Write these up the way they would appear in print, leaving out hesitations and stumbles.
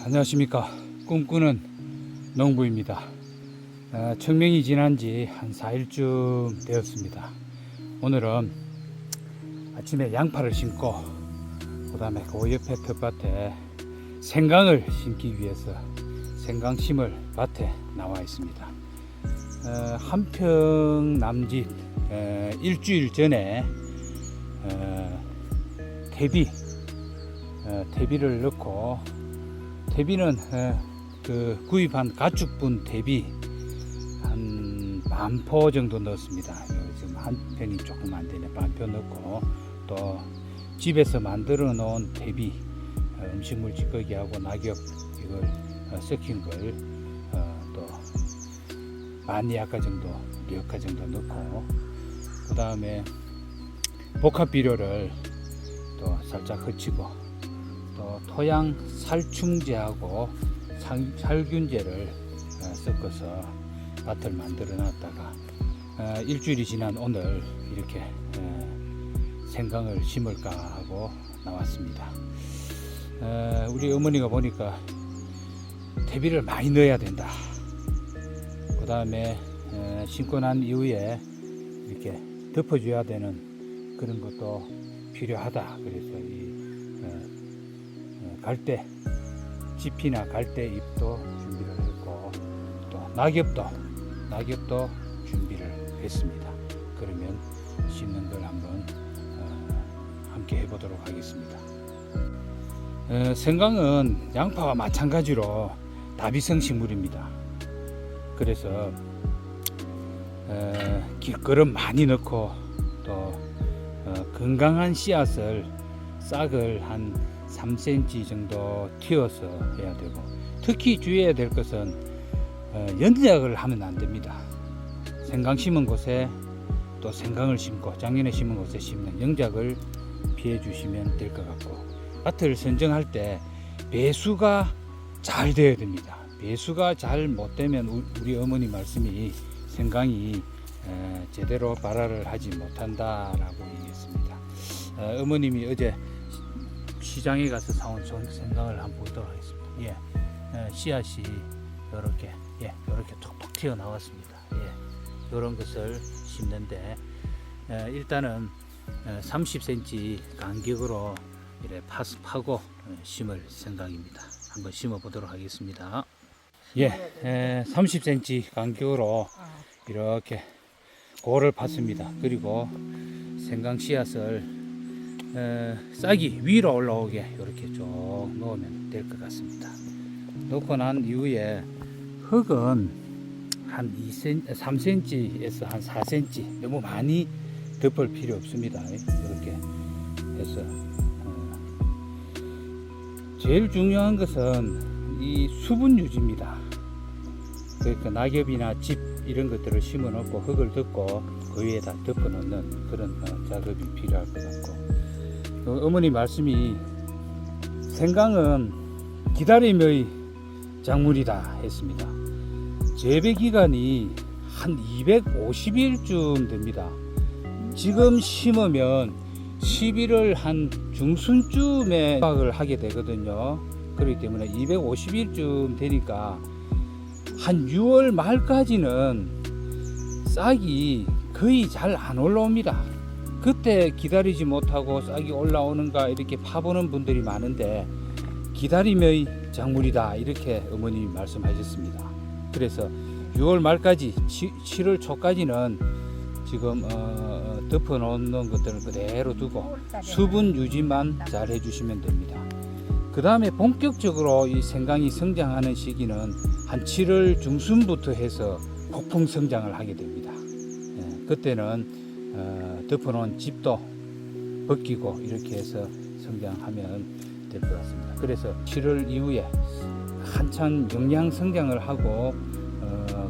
안녕하십니까. 꿈꾸는 농부입니다. 청명이 지난 지 한 4일쯤 되었습니다. 오늘은 아침에 양파를 심고 그 다음에 그 옆에 텃밭에 생강을 심기 위해서 생강 심을 밭에 나와 있습니다. 한평 남짓 일주일 전에 대비를 넣고, 대비는 그 구입한 가축분 대비 한 반포 정도 넣었습니다. 지금 한 평이 조금 안 되네. 반포 넣고, 또 집에서 만들어 놓은 대비 음식물 찌꺼기하고 낙엽 이걸 섞인 걸 또 만리아카 정도, 리어카 정도 넣고, 그 다음에 복합 비료를 또 살짝 흩치고, 또 토양 살충제하고 살균제를 섞어서 밭을 만들어 놨다가 일주일이 지난 오늘 이렇게 생강을 심을까 하고 나왔습니다. 우리 어머니가 보니까 대비를 많이 넣어야 된다. 그 다음에 심고 난 이후에 이렇게 덮어줘야 되는 그런 것도 필요하다. 그래서 이 갈대 지피나 갈대 잎도 준비를 했고, 또 낙엽도 준비를 했습니다. 그러면 심는 걸 한번 함께 해보도록 하겠습니다. 생강은 양파와 마찬가지로 다비성 식물입니다. 그래서 길거름 많이 넣고, 또 건강한 씨앗을 싹을 한 3cm 정도 틔워서 해야 되고, 특히 주의해야 될 것은 연작을 하면 안 됩니다. 생강 심은 곳에 또 생강을 심고 작년에 심은 곳에 심는 연작을 피해 주시면 될 것 같고, 밭을 선정할 때 배수가 잘 되어야 됩니다. 배수가 잘 못 되면 우리 어머니 말씀이 생강이 제대로 발화를 하지 못한다라고 얘기했습니다. 어머님이 어제 시장에 가서 사온 생강을 한번 보도록 하겠습니다. 씨앗이 이렇게 톡톡 튀어 나왔습니다. 이런 것을 심는데, 일단은 30cm 간격으로 이렇게 파고 심을 생각입니다. 한번 심어 보도록 하겠습니다. 30cm 간격으로 이렇게 고를 팠습니다. 그리고 생강 씨앗을 싹이 위로 올라오게 이렇게 쭉 넣으면 될 것 같습니다. 넣고 난 이후에 흙은 한 3cm에서 한 4cm, 너무 많이 덮을 필요 없습니다. 이렇게 해서 제일 중요한 것은 이 수분 유지입니다. 그러니까 낙엽이나 집 이런 것들을 심어 놓고 흙을 덮고 그 위에다 덮어 놓는 그런 작업이 필요할 것 같고, 어머니 말씀이 생강은 기다림의 작물이다 했습니다. 재배 기간이 한 250일쯤 됩니다. 지금 심으면 11월 한 중순쯤에 수확을 하게 되거든요. 그렇기 때문에 250일쯤 되니까 한 6월 말까지는 싹이 거의 잘 안 올라옵니다. 그때 기다리지 못하고 싹이 올라오는가 이렇게 파보는 분들이 많은데, 기다림의 작물이다 이렇게 어머님이 말씀하셨습니다. 그래서 6월 말까지 7월 초까지는 지금 덮어 놓는 것들을 그대로 두고 수분 유지만 잘 해주시면 됩니다. 그 다음에 본격적으로 이 생강이 성장하는 시기는 한 7월 중순부터 해서 폭풍 성장을 하게 됩니다. 그때는 덮어놓은 집도 벗기고 이렇게 해서 성장하면 될 것 같습니다. 그래서 7월 이후에 한참 영양 성장을 하고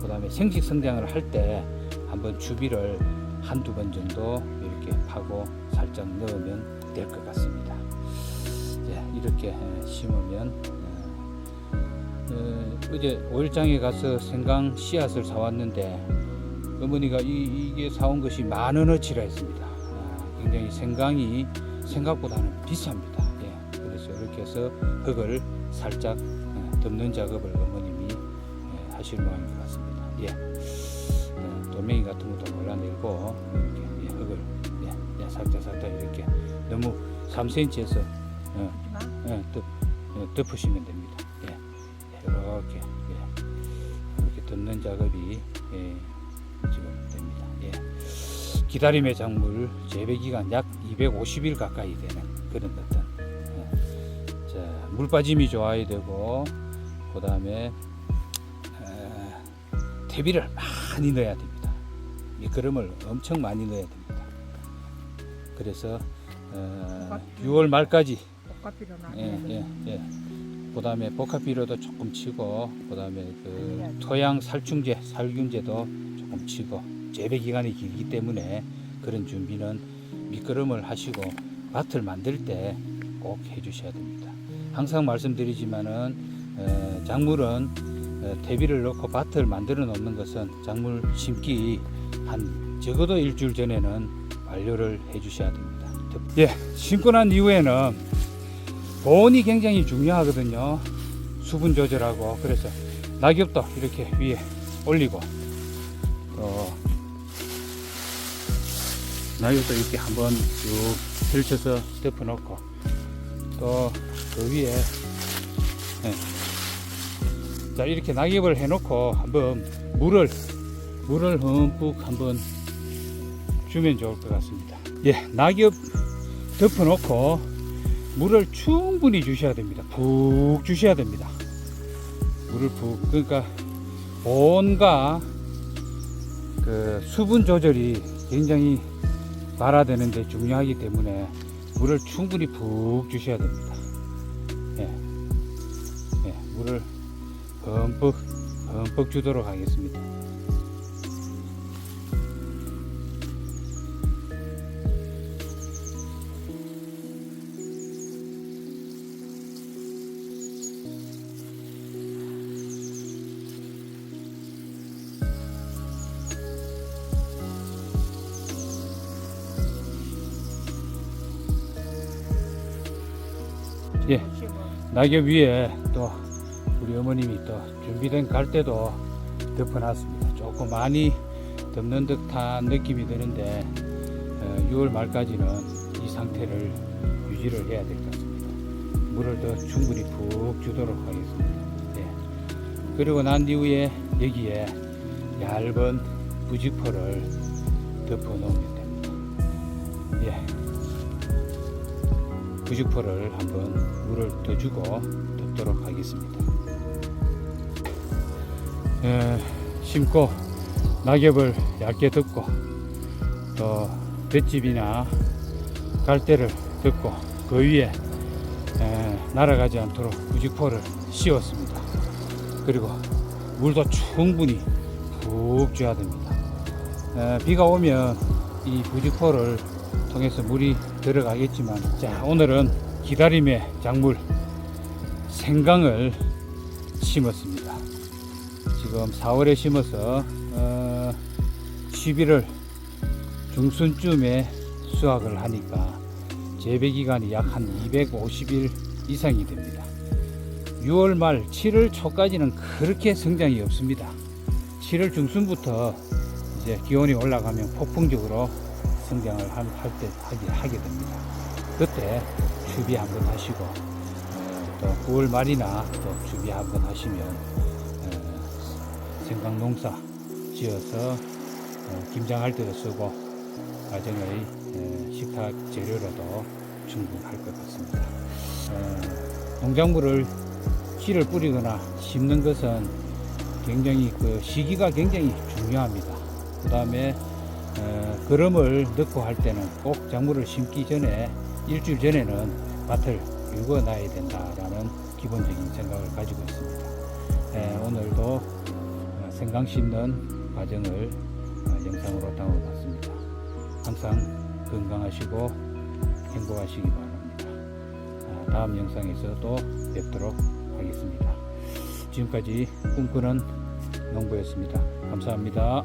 그 다음에 생식 성장을 할 때 한번 주비를 한두 번 정도 이렇게 파고 살짝 넣으면 될 것 같습니다. 이렇게 심으면 어제 오일장에 가서 생강 씨앗을 사왔는데, 어머니가 이게 사온 것이 10,000원어치라 했습니다. 굉장히 생강이 생각보다는 비쌉니다. 그래서 이렇게 이렇게 해서 흙을 살짝 덮는 작업을 어머님이 하실 모양인 것 같습니다. 돌멩이 같은 것도 몰라내고 이렇게 흙을 살짝 이렇게 너무 3cm에서 덮으시면 됩니다. 이렇게 덮는 작업이 지금 됩니다. 기다림의 작물 재배 기간 약 250일 가까이 되는 그런 어떤 물 빠짐이 좋아야 되고, 그 다음에 퇴비를 많이 넣어야 됩니다. 미끄럼을 엄청 많이 넣어야 됩니다. 그래서 6월 말까지 그 다음에 복합비료도 조금 치고, 그 다음에 그 토양 살충제, 살균제도 조금 치고, 재배 기간이 길기 때문에 그런 준비는 미끄럼을 하시고 밭을 만들 때 꼭 해주셔야 됩니다. 항상 말씀드리지만은 작물은 퇴비를 넣고 밭을 만들어 놓는 것은 작물 심기 한 적어도 일주일 전에는 완료를 해주셔야 됩니다. 심고 난 이후에는 보온이 굉장히 중요하거든요. 수분 조절하고. 그래서 낙엽도 이렇게 위에 올리고, 낙엽도 이렇게 한번 쭉 펼쳐서 덮어놓고, 또 그 위에 자 이렇게 낙엽을 해놓고 한번 물을 흠뿍 한번 주면 좋을 것 같습니다. 낙엽 덮어놓고 물을 충분히 주셔야 됩니다. 푹 주셔야 됩니다. 물을 푹. 그러니까 보온과 그 수분 조절이 굉장히 발화되는데 중요하기 때문에 물을 충분히 푹 주셔야 됩니다. 물을 흠뻑 주도록 하겠습니다. 낙엽 위에 또 우리 어머님이 또 준비된 갈대도 덮어놨습니다. 조금 많이 덮는 듯한 느낌이 드는데 6월 말까지는 이 상태를 유지를 해야 될 것 같습니다. 물을 더 충분히 푹 주도록 하겠습니다. 그리고 난 이후에 여기에 얇은 부직포를 덮어 놓으면 됩니다. 부직포를 한번 물을 더 주고 덮도록 하겠습니다. 심고 낙엽을 얇게 덮고, 또 볏짚이나 갈대를 덮고, 그 위에 날아가지 않도록 부직포를 씌웠습니다. 그리고 물도 충분히 푹 줘야 됩니다. 비가 오면 이 부직포를 통해서 물이 들어가겠지만, 자 오늘은 기다림의 작물 생강을 심었습니다. 지금 4월에 심어서 11월 중순쯤에 수확을 하니까 재배 기간이 약 한 250일 이상이 됩니다. 6월 말 7월 초까지는 그렇게 성장이 없습니다. 7월 중순부터 이제 기온이 올라가면 폭풍적으로 성장을 하게 됩니다. 그때 추비 한번 하시고, 또 9월 말이나 또 추비 한번 하시면 생강 농사 지어서 김장할 때도 쓰고 가정의 식탁 재료로도 충분할 것 같습니다. 농작물을 씨를 뿌리거나 심는 것은 굉장히 그 시기가 굉장히 중요합니다. 그 다음에 거름을 넣고 할 때는 꼭 작물을 심기 전에 일주일 전에는 밭을 일궈놔야 된다라는 기본적인 생각을 가지고 있습니다. 오늘도 생강 심는 과정을 영상으로 담아봤습니다. 항상 건강하시고 행복하시기 바랍니다. 다음 영상에서 또 뵙도록 하겠습니다. 지금까지 꿈꾸는 농부였습니다. 감사합니다.